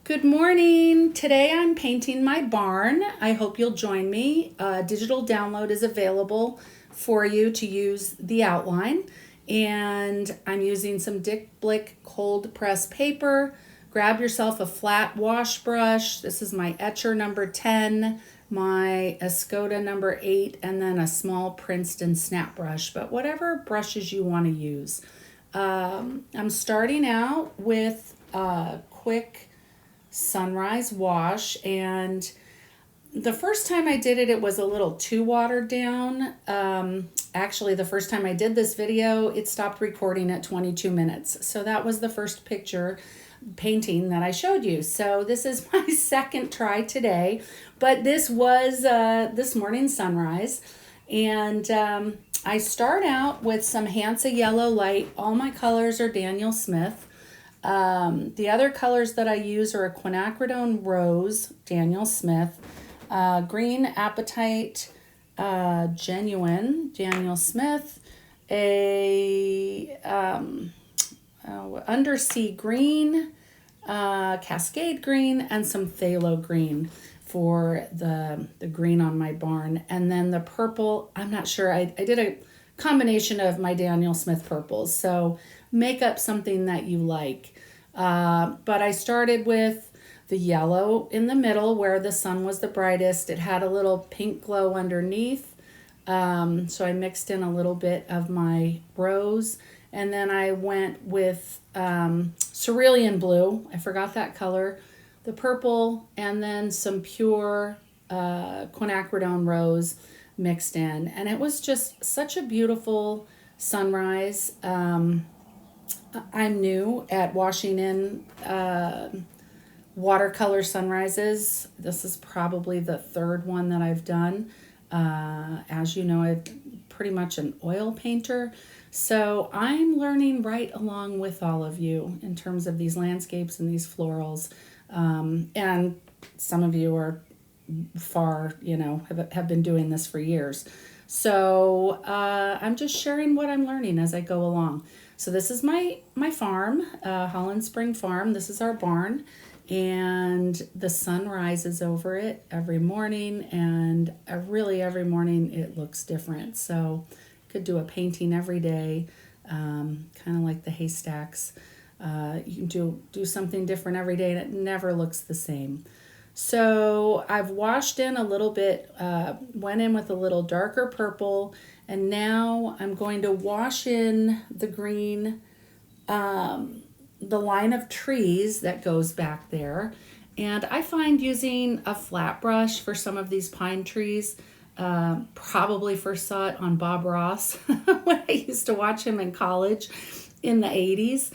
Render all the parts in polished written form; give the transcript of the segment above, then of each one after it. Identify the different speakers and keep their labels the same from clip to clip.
Speaker 1: Good morning. Today I'm painting my barn. I hope you'll join me. Digital download is available for you to use the outline. And I'm using some Dick Blick cold press paper. Grab yourself a flat wash brush. This is my Etcher number 10, my Escoda number 8, and then a small Princeton snap brush, but whatever brushes you want to use. I'm starting out with a quick sunrise wash, and the first time I did it, it was a little too watered down. Actually, the first time I did this video, it stopped recording at 22 minutes. So that was the first picture painting that I showed you. So this is my second try today, but this was this morning's sunrise. And I start out with some Hansa yellow light. All my colors are Daniel Smith. The other colors that I use are a quinacridone rose, Daniel Smith, green apatite, genuine, Daniel Smith, a undersea green, cascade green, and some phthalo green for the green on my barn. And then the purple, I'm not sure, I did a combination of my Daniel Smith purples. So make up something that you like. But I started with the yellow in the middle where the sun was the brightest. It had a little pink glow underneath. So I mixed in a little bit of my rose. And then I went with cerulean blue. I forgot that color. The purple, and then some pure quinacridone rose mixed in. And it was just such a beautiful sunrise. I'm new at washing in watercolor sunrises. This is probably the third one that I've done. As you know, I'm pretty much an oil painter. So I'm learning right along with all of you in terms of these landscapes and these florals. And some of you are have been doing this for years. So I'm just sharing what I'm learning as I go along. So this is my farm, Holland Spring Farm. This is our barn, and the sun rises over it every morning, and really every morning it looks different. So could do a painting every day, kind of like the haystacks. You can do something different every day, and it never looks the same. So I've washed in a little bit, went in with a little darker purple, and now I'm going to wash in the green, the line of trees that goes back there. And I find using a flat brush for some of these pine trees, probably first saw it on Bob Ross when I used to watch him in college in the 80s.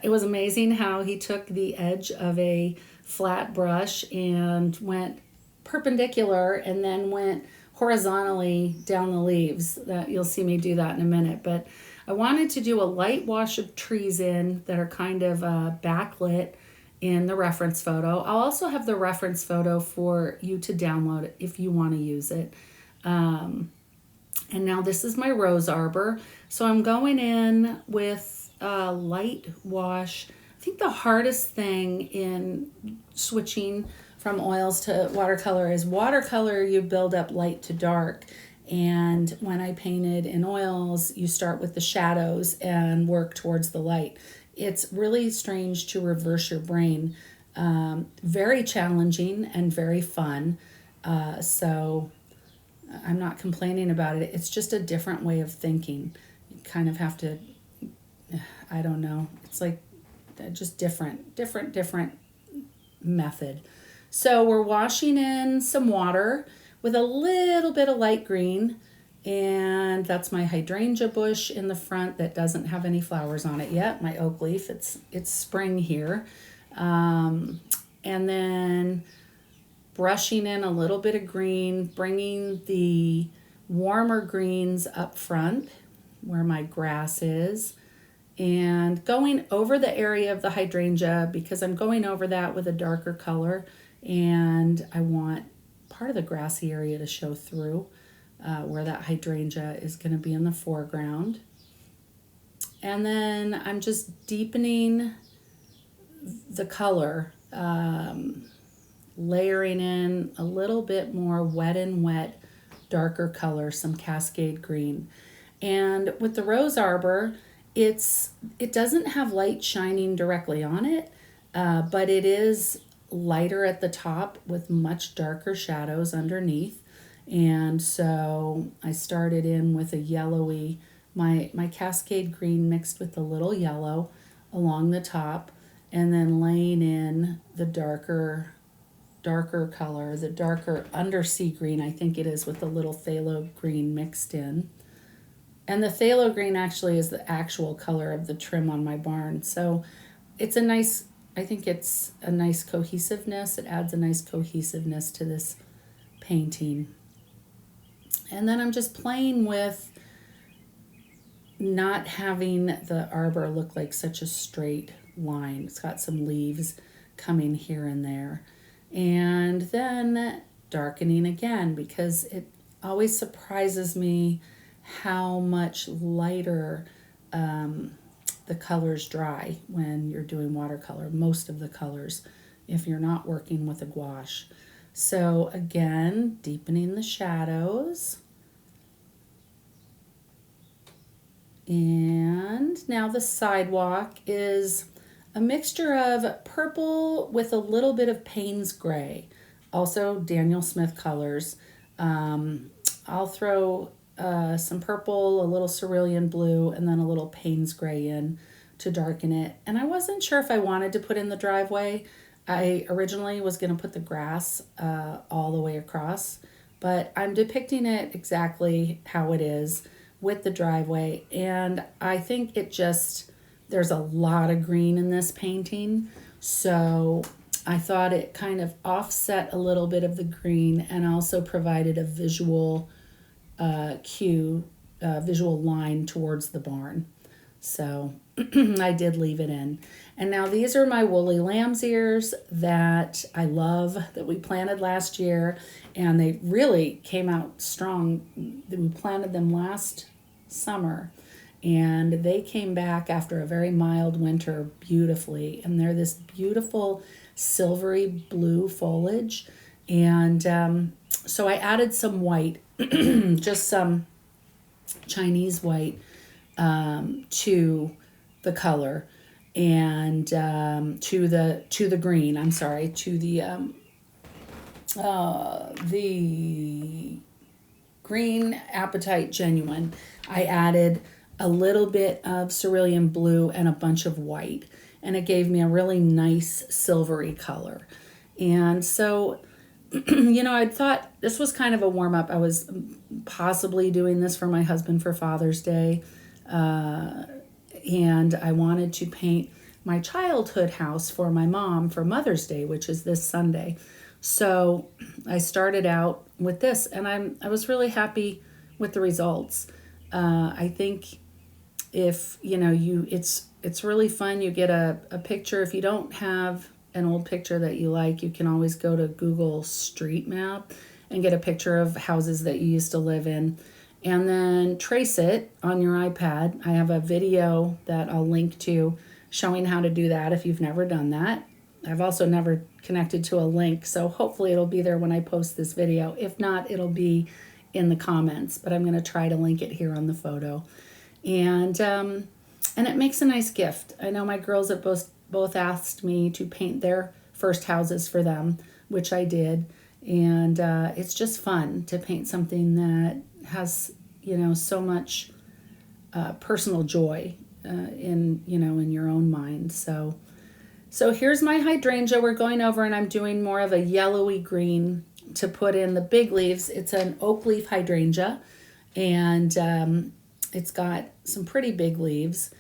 Speaker 1: It was amazing how he took the edge of a flat brush and went perpendicular and then went horizontally down the leaves. That you'll see me do that in a minute. But I wanted to do a light wash of trees in that are kind of backlit in the reference photo. I'll also have the reference photo for you to download if you want to use it. And now this is my rose arbor. So I'm going in with a light wash. I think the hardest thing in switching from oils to watercolor is watercolor, you build up light to dark. And when I painted in oils, you start with the shadows and work towards the light. It's really strange to reverse your brain. Very challenging and very fun. So I'm not complaining about it. It's just a different way of thinking. You kind of have to, I don't know. It's like just different method. So we're washing in some water with a little bit of light green, and that's my hydrangea bush in the front that doesn't have any flowers on it yet. My oak leaf, it's spring here. And then brushing in a little bit of green, bringing the warmer greens up front where my grass is, and going over the area of the hydrangea because I'm going over that with a darker color, and I want part of the grassy area to show through where that hydrangea is going to be in the foreground. And then I'm just deepening the color, layering in a little bit more wet and wet, darker color, some Cascade green. And with the rose arbor, it doesn't have light shining directly on it, but it is lighter at the top with much darker shadows underneath. And so I started in with a yellowy, my Cascade green mixed with a little yellow along the top, and then laying in the darker color, the darker undersea green, I think it is, with a little phthalo green mixed in. And the phthalo green actually is the actual color of the trim on my barn. So it's a nice, I think it's a nice cohesiveness. It adds a nice cohesiveness to this painting. And then I'm just playing with not having the arbor look like such a straight line. It's got some leaves coming here and there. And then darkening again, because it always surprises me how much lighter the colors dry when you're doing watercolor, most of the colors, if you're not working with a gouache. So again, deepening the shadows. And now the sidewalk is a mixture of purple with a little bit of Payne's gray, also Daniel Smith colors. I'll throw some purple, a little cerulean blue, and then a little Payne's gray in to darken it. And I wasn't sure if I wanted to put in the driveway. I originally was going to put the grass all the way across, but I'm depicting it exactly how it is with the driveway. And I think there's a lot of green in this painting. So I thought it kind of offset a little bit of the green and also provided a visual cue, visual line towards the barn. So I did leave it in. And now these are my woolly lamb's ears that I love, that we planted last year, and they really came out strong. We planted them last summer, and they came back after a very mild winter beautifully, and they're this beautiful silvery blue foliage. And so I added some white, just some Chinese white, to the color, and to the green. I'm sorry, to the green Apatite Genuine. I added a little bit of cerulean blue and a bunch of white, and it gave me a really nice silvery color. And so, I thought this was kind of a warm-up. I was possibly doing this for my husband for Father's Day, and I wanted to paint my childhood house for my mom for Mother's Day, which is this Sunday. So I started out with this, and I was really happy with the results. I think if it's really fun. You get a picture. If you don't have an old picture that you like, you can always go to Google Street Map and get a picture of houses that you used to live in, and then trace it on your iPad. I have a video that I'll link to showing how to do that if you've never done that. I've also never connected to a link, so hopefully it'll be there when I post this video. If not, it'll be in the comments, but I'm going to try to link it here on the photo. And it makes a nice gift. I know my girls have both asked me to paint their first houses for them, which I did. And it's just fun to paint something that has, so much personal joy in your own mind. So here's my hydrangea we're going over, and I'm doing more of a yellowy green to put in the big leaves. It's an oak leaf hydrangea, and it's got some pretty big leaves.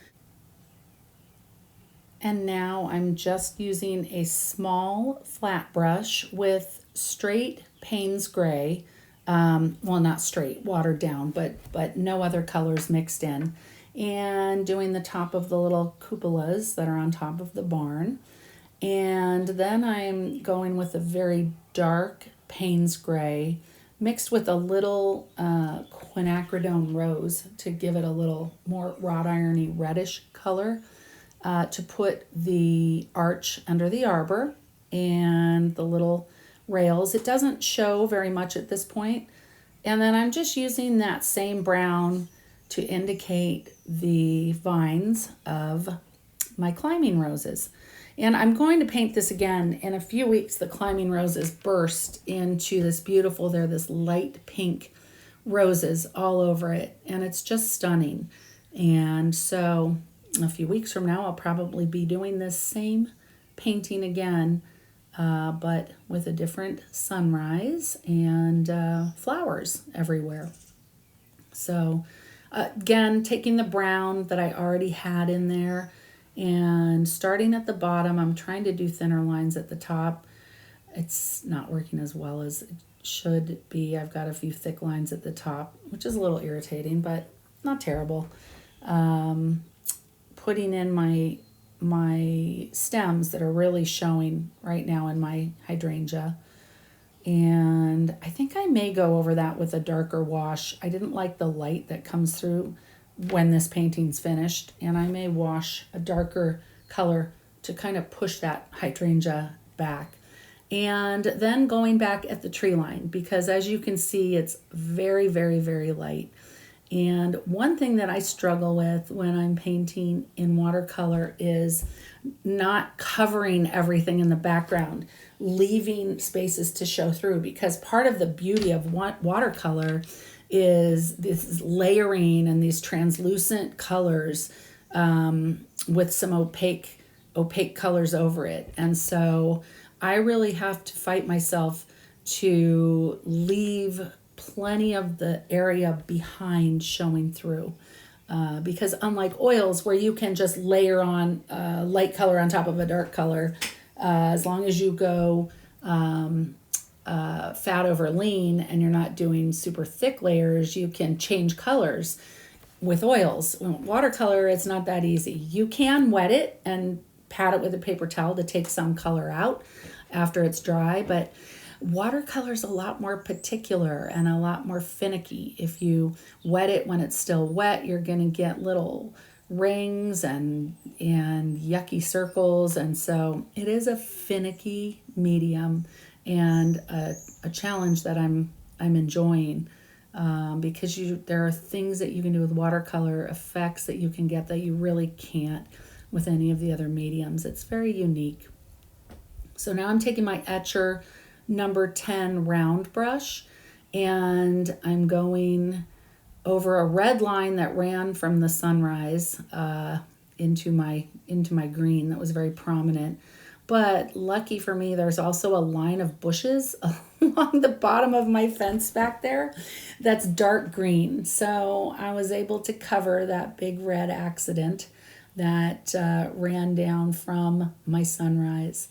Speaker 1: And now I'm just using a small flat brush with straight Payne's gray. Well, not straight, watered down, but no other colors mixed in. And doing the top of the little cupolas that are on top of the barn. And then I'm going with a very dark Payne's gray mixed with a little quinacridone rose to give it a little more wrought irony reddish color. to put the arch under the arbor and the little rails. It doesn't show very much at this point. And then I'm just using that same brown to indicate the vines of my climbing roses. And I'm going to paint this again in a few weeks. The climbing roses burst into this beautiful, they're this light pink roses all over it. And it's just stunning. And so a few weeks from now, I'll probably be doing this same painting again, but with a different sunrise and flowers everywhere. So again, taking the brown that I already had in there and starting at the bottom, I'm trying to do thinner lines at the top. It's not working as well as it should be. I've got a few thick lines at the top, which is a little irritating, but not terrible. Putting in my stems that are really showing right now in my hydrangea. And I think I may go over that with a darker wash. I didn't like the light that comes through when this painting's finished, and I may wash a darker color to kind of push that hydrangea back. And then going back at the tree line, because as you can see, it's very, very, very light. And one thing that I struggle with when I'm painting in watercolor is not covering everything in the background, leaving spaces to show through, because part of the beauty of watercolor is this layering and these translucent colors with some opaque colors over it. And so I really have to fight myself to leave plenty of the area behind showing through. Because unlike oils where you can just layer on a light color on top of a dark color, as long as you go fat over lean and you're not doing super thick layers, you can change colors. With oils, watercolor, it's not that easy. You can wet it and pat it with a paper towel to take some color out after it's dry, but watercolor is a lot more particular and a lot more finicky. If you wet it when it's still wet, you're going to get little rings and yucky circles. And so it is a finicky medium and a challenge that I'm enjoying, because there are things that you can do with watercolor, effects that you can get that you really can't with any of the other mediums. It's very unique. So now I'm taking my Etcher number 10 round brush, and I'm going over a red line that ran from the sunrise into my green that was very prominent. But lucky for me, there's also a line of bushes along the bottom of my fence back there that's dark green. So I was able to cover that big red accident that ran down from my sunrise.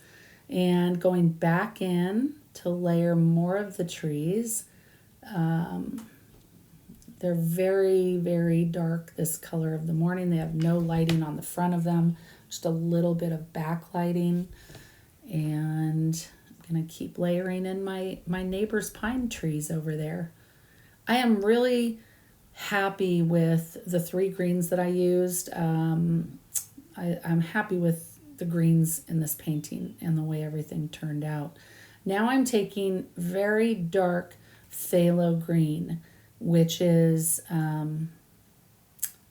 Speaker 1: And going back in to layer more of the trees. They're very, very dark this color of the morning. They have no lighting on the front of them, just a little bit of backlighting. And I'm going to keep layering in my neighbor's pine trees over there. I am really happy with the 3 greens that I used. I'm happy with the greens in this painting and the way everything turned out. Now I'm taking very dark phthalo green, which is,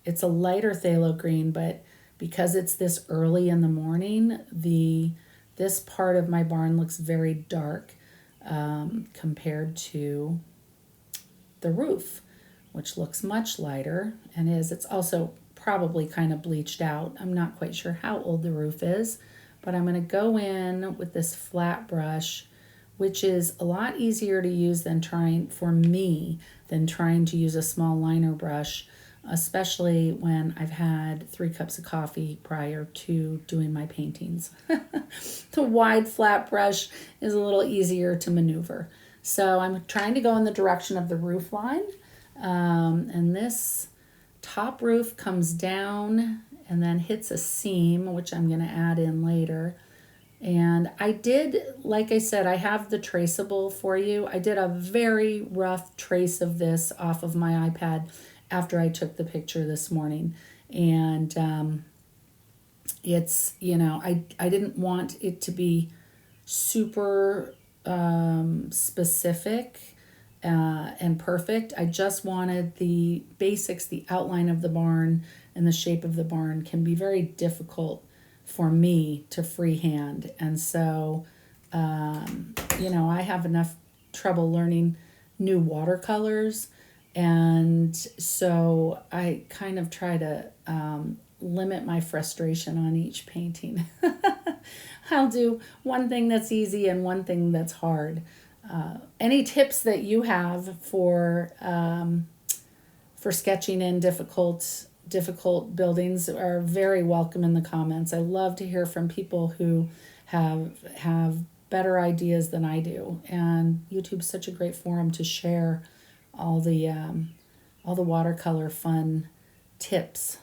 Speaker 1: it's a lighter phthalo green, but because it's this early in the morning, this part of my barn looks very dark compared to the roof, which looks much lighter and it's also probably kind of bleached out. I'm not quite sure how old the roof is, but I'm going to go in with this flat brush, which is a lot easier to use than trying to use a small liner brush, especially when I've had 3 cups of coffee prior to doing my paintings. The wide flat brush is a little easier to maneuver. So I'm trying to go in the direction of the roof line, and this top roof comes down and then hits a seam, which I'm going to add in later. And I did, like I said, I have the traceable for you. I did a very rough trace of this off of my iPad after I took the picture this morning. And It's, I didn't want it to be super specific and perfect. I just wanted the basics, the outline of the barn and the shape of the barn can be very difficult for me to freehand. And so, I have enough trouble learning new watercolors. And so I kind of try to limit my frustration on each painting. I'll do one thing that's easy and one thing that's hard. Any tips that you have for sketching in difficult buildings are very welcome in the comments. I love to hear from people who have better ideas than I do, and YouTube's such a great forum to share all the watercolor fun tips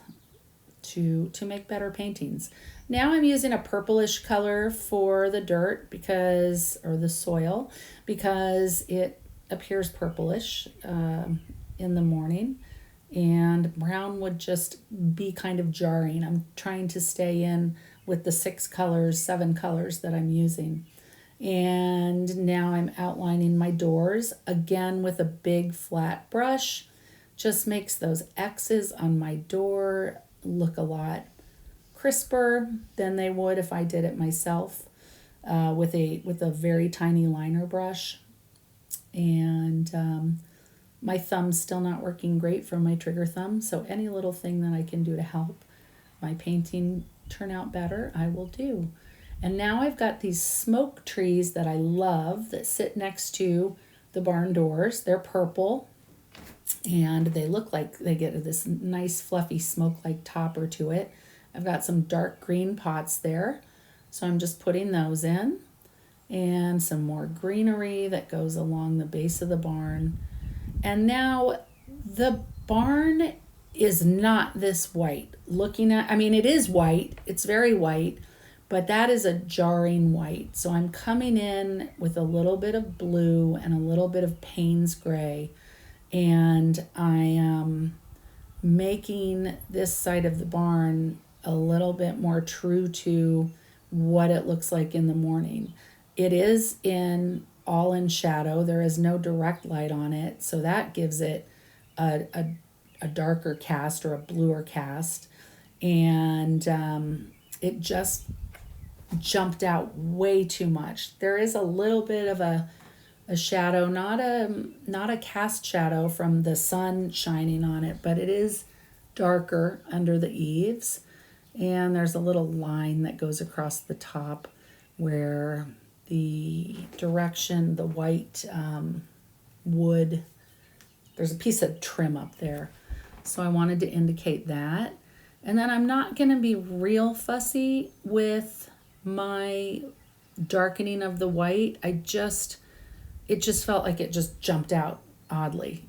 Speaker 1: to make better paintings. Now I'm using a purplish color for the dirt or the soil, because it appears purplish in the morning, and brown would just be kind of jarring. I'm trying to stay in with the 7 colors that I'm using. And now I'm outlining my doors again with a big flat brush. Just makes those X's on my door look a lot crisper than they would if I did it myself with a very tiny liner brush. And my thumb's still not working great from my trigger thumb, so any little thing that I can do to help my painting turn out better, I will do. And now I've got these smoke trees that I love that sit next to the barn doors. They're purple, and they look like they get this nice fluffy smoke-like topper to it. I've got some dark green pots there, so I'm just putting those in, and some more greenery that goes along the base of the barn. And now the barn is not this white. It is white, it's very white, but that is a jarring white. So I'm coming in with a little bit of blue and a little bit of Payne's gray, and I am making this side of the barn a little bit more true to what it looks like in the morning. It is all in shadow. There is no direct light on it, so that gives it a darker cast or a bluer cast. And it just jumped out way too much. There is a little bit of a shadow, not a cast shadow from the sun shining on it, but it is darker under the eaves. And there's a little line that goes across the top where the direction, the white wood, there's a piece of trim up there. So I wanted to indicate that. And then I'm not going to be real fussy with my darkening of the white. It just felt like it just jumped out oddly.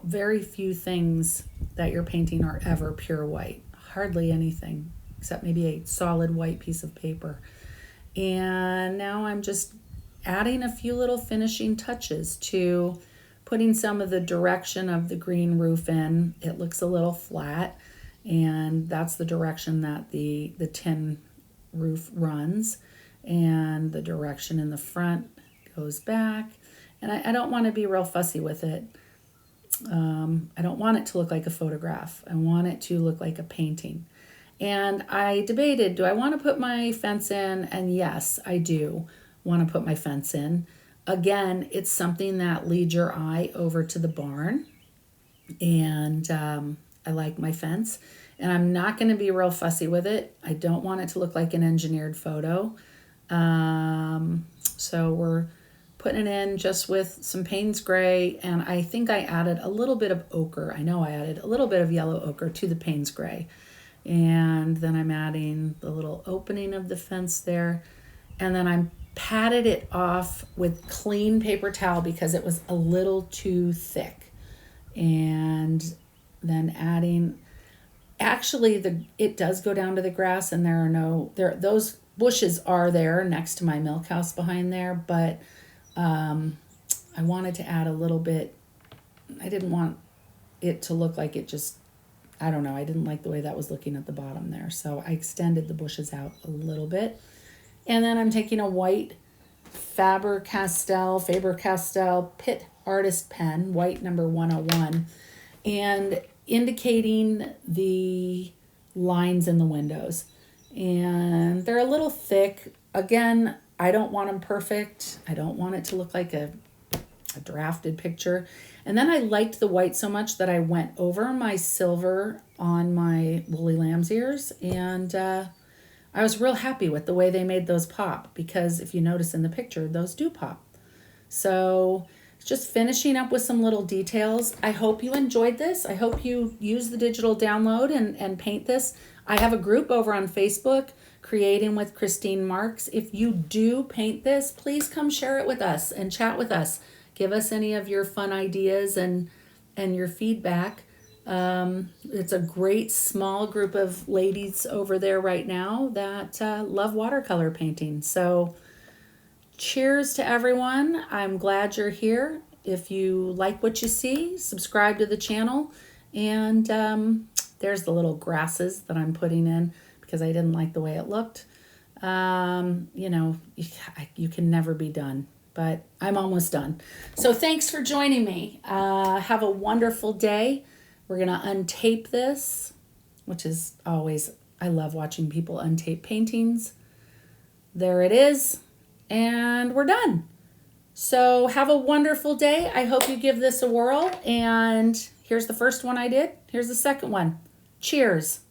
Speaker 1: Very few things that you're painting are ever pure white. Hardly anything, except maybe a solid white piece of paper. And now I'm just adding a few little finishing touches to putting some of the direction of the green roof in. It looks a little flat, and that's the direction that the tin roof runs, and the direction in the front goes back. And I don't want to be real fussy with it. I don't want it to look like a photograph. I want it to look like a painting. And I debated, do I want to put my fence in? And yes, I do want to put my fence in. Again, it's something that leads your eye over to the barn. And I like my fence. And I'm not going to be real fussy with it. I don't want it to look like an engineered photo. So we're putting it in just with some Payne's gray. And I think I added a little bit of ochre. I know I added a little bit of yellow ochre to the Payne's gray. And then I'm adding the little opening of the fence there. And then I'm patted it off with clean paper towel because it was a little too thick. And then it does go down to the grass, and those bushes are there next to my milk house behind there, but I wanted to add a little bit. I didn't want it to look like it just I don't know, I didn't like the way that was looking at the bottom there. So I extended the bushes out a little bit. And then I'm taking a white Faber-Castell Pitt Artist Pen, white number 101, and indicating the lines in the windows. And they're a little thick. Again, I don't want them perfect. I don't want it to look like a drafted picture. And then I liked the white so much that I went over my silver on my woolly lamb's ears, and I was real happy with the way they made those pop, because if you notice in the picture, those do pop. So just finishing up with some little details. I hope you enjoyed this. I hope you use the digital download and paint this. I have a group over on Facebook, Creating with Christine Marks. If you do paint this, please come share it with us and chat with us. Give us any of your fun ideas and your feedback. It's a great small group of ladies over there right now that love watercolor painting. So cheers to everyone. I'm glad you're here. If you like what you see, subscribe to the channel. And there's the little grasses that I'm putting in because I didn't like the way it looked. You know, you can never be done, but I'm almost done. So thanks for joining me. Have a wonderful day. We're going to untape this, which is always, I love watching people untape paintings. There it is. And we're done. So have a wonderful day. I hope you give this a whirl. And here's the first one I did. Here's the second one. Cheers.